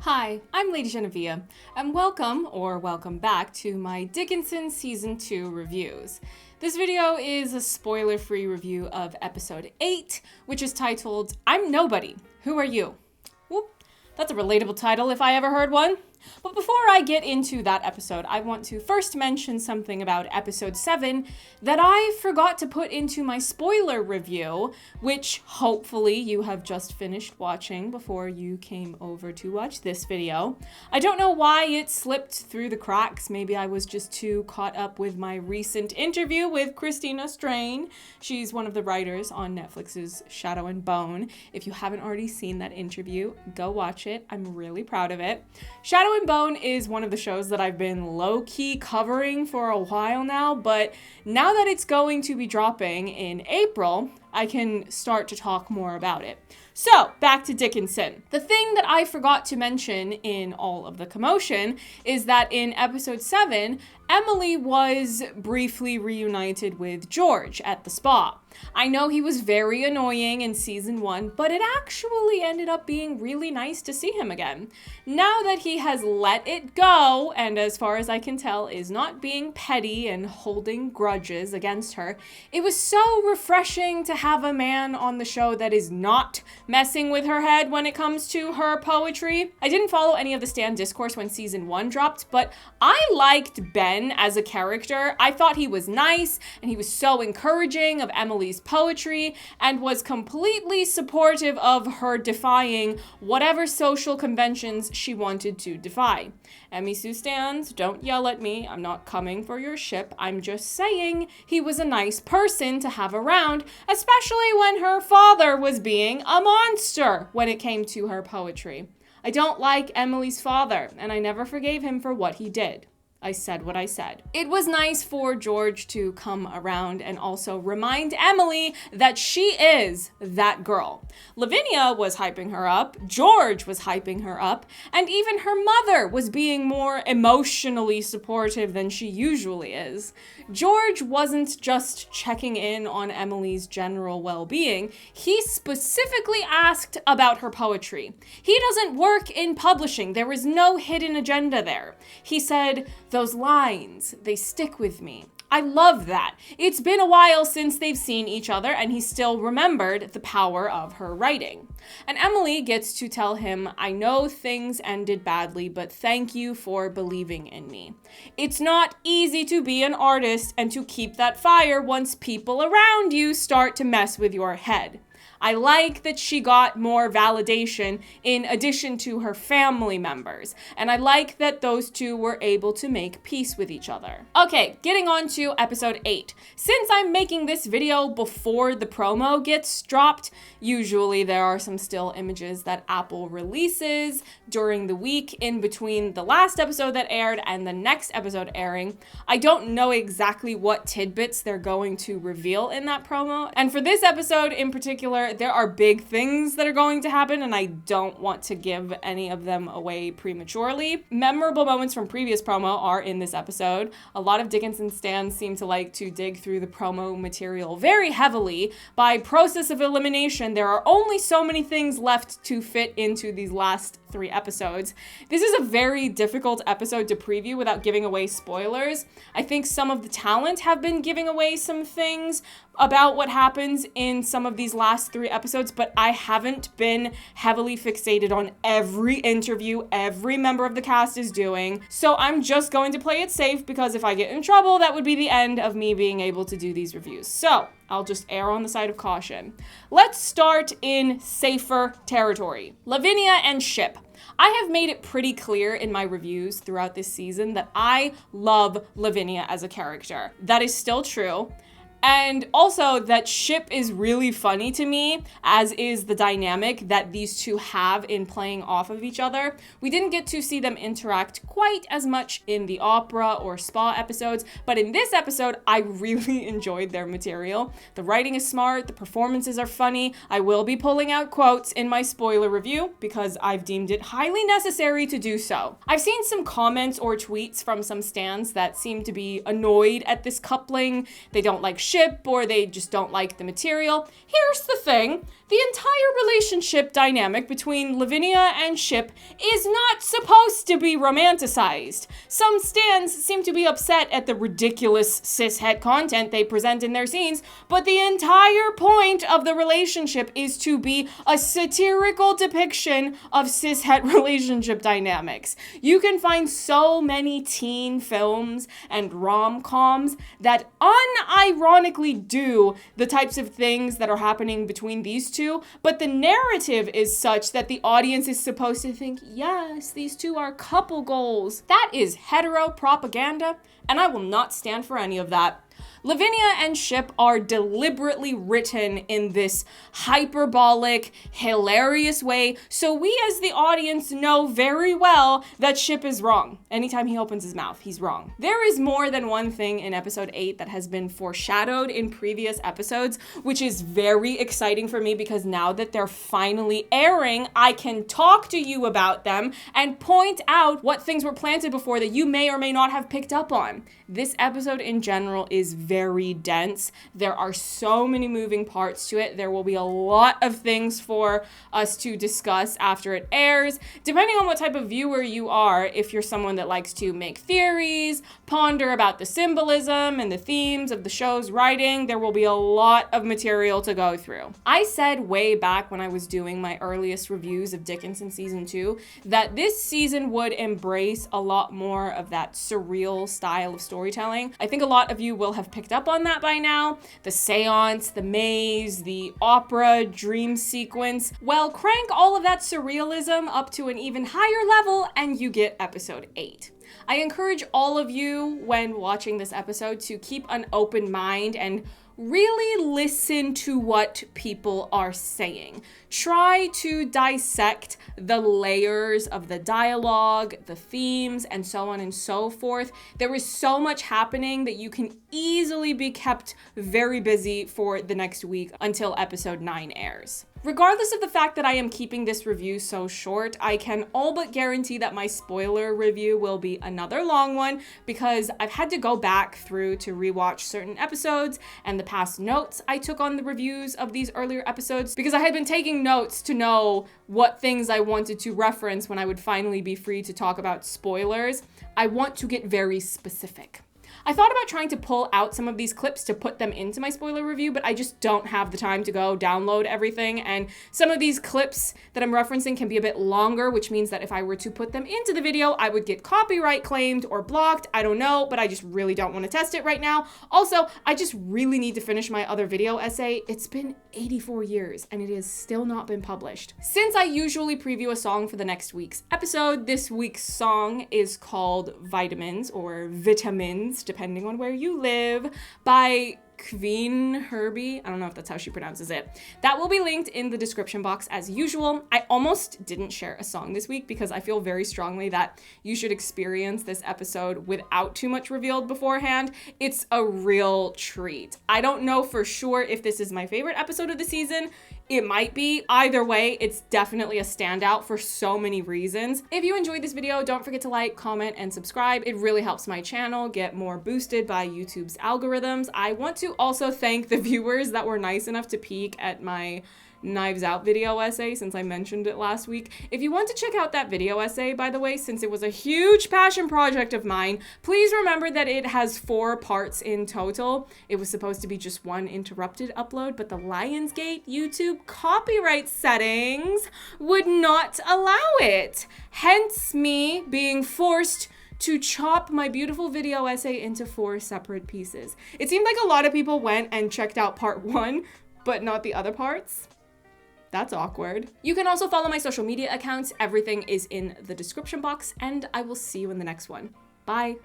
Hi, I'm LadyJenevia, and welcome back to my Dickinson Season 2 reviews. This video is a spoiler-free review of Episode 8, which is titled, I'm Nobody, Who Are You? Whoop, that's a relatable title if I ever heard one. But before I get into that episode, I want to first mention something about Episode 7 that I forgot to put into my spoiler review, which hopefully you have just finished watching before you came over to watch this video. I don't know why it slipped through the cracks. Maybe I was just too caught up with my recent interview with Christina Strain. She's one of the writers on Netflix's Shadow and Bone. If you haven't already seen that interview, go watch it. I'm really proud of it. Shadow and Bone is one of the shows that I've been low-key covering for a while now, but now that it's going to be dropping in April, I can start to talk more about it. So, back to Dickinson. The thing that I forgot to mention in all of the commotion is that in Episode 7, Emily was briefly reunited with George at the spa. I know he was very annoying in Season 1, but it actually ended up being really nice to see him again. Now that he has let it go, and as far as I can tell is not being petty and holding grudges against her, it was so refreshing to have a man on the show that is not messing with her head when it comes to her poetry. I didn't follow any of the Stan discourse when Season 1 dropped, but I liked Ben as a character. I thought he was nice, and he was so encouraging of Emily's poetry, and was completely supportive of her defying whatever social conventions she wanted to defy. Emmy Sue stans, don't yell at me. I'm not coming for your ship. I'm just saying he was a nice person to have around, especially when her father was being a monster when it came to her poetry. I don't like Emily's father, and I never forgave him for what he did. I said what I said. It was nice for George to come around and also remind Emily that she is that girl. Lavinia was hyping her up, George was hyping her up, and even her mother was being more emotionally supportive than she usually is. George wasn't just checking in on Emily's general well-being, he specifically asked about her poetry. He doesn't work in publishing, there is no hidden agenda there. He said, "Those lines, they stick with me." I love that. It's been a while since they've seen each other, and he still remembered the power of her writing. And Emily gets to tell him, I know things ended badly, but thank you for believing in me. It's not easy to be an artist and to keep that fire once people around you start to mess with your head. I like that she got more validation in addition to her family members, and I like that those two were able to make peace with each other. Okay, getting on to Episode 8. Since I'm making this video before the promo gets dropped, usually there are some still images that Apple releases during the week in between the last episode that aired and the next episode airing. I don't know exactly what tidbits they're going to reveal in that promo, and for this episode in particular, there are big things that are going to happen, and I don't want to give any of them away prematurely. Memorable moments from previous promo are in this episode. A lot of Dickinson stans seem to like to dig through the promo material very heavily. By process of elimination, there are only so many things left to fit into these last 3 episodes. This is a very difficult episode to preview without giving away spoilers. I think some of the talent have been giving away some things about what happens in some of these last 3 episodes, but I haven't been heavily fixated on every interview every member of the cast is doing, so I'm just going to play it safe because if I get in trouble, that would be the end of me being able to do these reviews. So I'll just err on the side of caution. Let's start in safer territory. Lavinia and Ship. I have made it pretty clear in my reviews throughout this season that I love Lavinia as a character. That is still true. And also that Ship is really funny to me, as is the dynamic that these two have in playing off of each other. We didn't get to see them interact quite as much in the opera or spa episodes, but in this episode, I really enjoyed their material. The writing is smart, the performances are funny. I will be pulling out quotes in my spoiler review because I've deemed it highly necessary to do so. I've seen some comments or tweets from some stans that seem to be annoyed at this coupling. They don't like Ship, or they just don't like the material. Here's the thing. The entire relationship dynamic between Lavinia and Ship is not supposed to be romanticized. Some stans seem to be upset at the ridiculous cishet content they present in their scenes, but the entire point of the relationship is to be a satirical depiction of cishet relationship dynamics. You can find so many teen films and rom-coms that unironically do the types of things that are happening between these two, but the narrative is such that the audience is supposed to think, yes, these two are couple goals. That is hetero propaganda, and I will not stand for any of that. Lavinia and Ship are deliberately written in this hyperbolic, hilarious way, so we as the audience know very well that Ship is wrong. Anytime he opens his mouth, he's wrong. There is more than one thing in episode 8 that has been foreshadowed in previous episodes, which is very exciting for me because now that they're finally airing, I can talk to you about them and point out what things were planted before that you may or may not have picked up on. This episode in general is very dense. There are so many moving parts to it. There will be a lot of things for us to discuss after it airs, depending on what type of viewer you are. If you're someone that likes to make theories, ponder about the symbolism and the themes of the show's writing, there will be a lot of material to go through. I said way back when I was doing my earliest reviews of Dickinson season 2 that this season would embrace a lot more of that surreal style of storytelling. I think a lot of you will have picked up on that by now. The seance, the maze, the opera, dream sequence. Well, crank all of that surrealism up to an even higher level and you get episode 8. I encourage all of you when watching this episode to keep an open mind and really listen to what people are saying. Try to dissect the layers of the dialogue, the themes, and so on and so forth. There is so much happening that you can easily be kept very busy for the next week until episode 9 airs. Regardless of the fact that I am keeping this review so short, I can all but guarantee that my spoiler review will be another long one because I've had to go back through to rewatch certain episodes and the past notes I took on the reviews of these earlier episodes because I had been taking notes to know what things I wanted to reference when I would finally be free to talk about spoilers. I want to get very specific. I thought about trying to pull out some of these clips to put them into my spoiler review, but I just don't have the time to go download everything. And some of these clips that I'm referencing can be a bit longer, which means that if I were to put them into the video, I would get copyright claimed or blocked. I don't know, but I just really don't want to test it right now. Also, I just really need to finish my other video essay. It's been 84 years and it has still not been published. Since I usually preview a song for the next week's episode, this week's song is called Vitamins or Vitamins, depending on where you live, by Qveen, Herby. I don't know if that's how she pronounces it. That will be linked in the description box as usual. I almost didn't share a song this week because I feel very strongly that you should experience this episode without too much revealed beforehand. It's a real treat. I don't know for sure if this is my favorite episode of the season. It might be. Either way, it's definitely a standout for so many reasons. If you enjoyed this video, don't forget to like, comment, and subscribe. It really helps my channel get more boosted by YouTube's algorithms. I want to also thank the viewers that were nice enough to peek at my Knives Out video essay since I mentioned it last week. If you want to check out that video essay, by the way, since it was a huge passion project of mine, please remember that it has 4 parts in total. It was supposed to be just one interrupted upload, but the Lionsgate YouTube copyright settings would not allow it. Hence me being forced to chop my beautiful video essay into 4 separate pieces. It seemed like a lot of people went and checked out part 1, but not the other parts. That's awkward. You can also follow my social media accounts. Everything is in the description box, and I will see you in the next one. Bye.